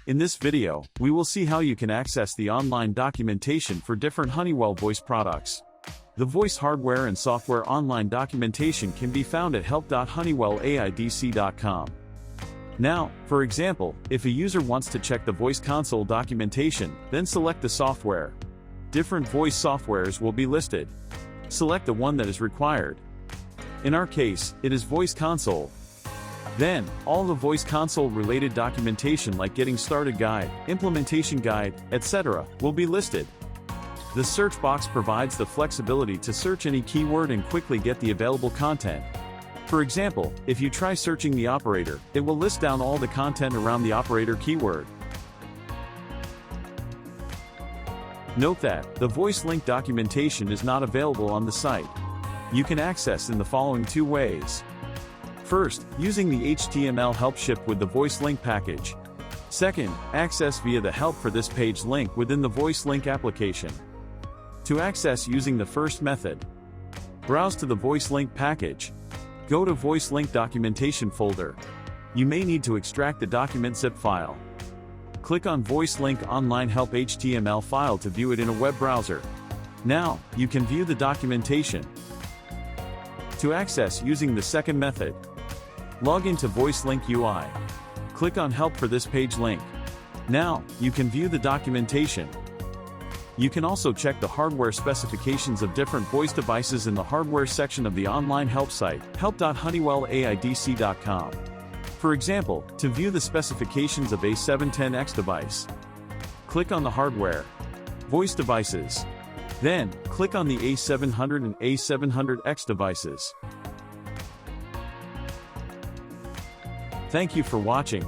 In this video, we will see how you can access the online documentation for different Honeywell voice products. The voice hardware and software online documentation can be found at help.honeywell.com. Now, for example, if a user wants to check the voice console documentation, then select the software. Different voice softwares will be listed. Select the one that is required. In our case, it is Voice Console. Then, all the Voice Console related documentation like Getting Started Guide, Implementation Guide, etc. will be listed. The search box provides the flexibility to search any keyword and quickly get the available content. For example, if you try searching the operator, it will list down all the content around the operator keyword. Note that, the voice link documentation is not available on the site. You can access in the following two ways. First, using the HTML help shipped with the voice link package. Second, access via the help for this page link within the voice link application. To access using the first method, browse to the voice link package. Go to voice link documentation folder. You may need to extract the document zip file. Click on voice link online help HTML file to view it in a web browser. Now, you can view the documentation. To access using the second method, log into Voice Link UI. Click on Help for this page link. Now, you can view the documentation. You can also check the hardware specifications of different voice devices in the hardware section of the online help site, help.honeywell.com. For example, to view the specifications of A710X device, click on the hardware, voice devices. Then, click on the A700 and A700X devices. Thank you for watching.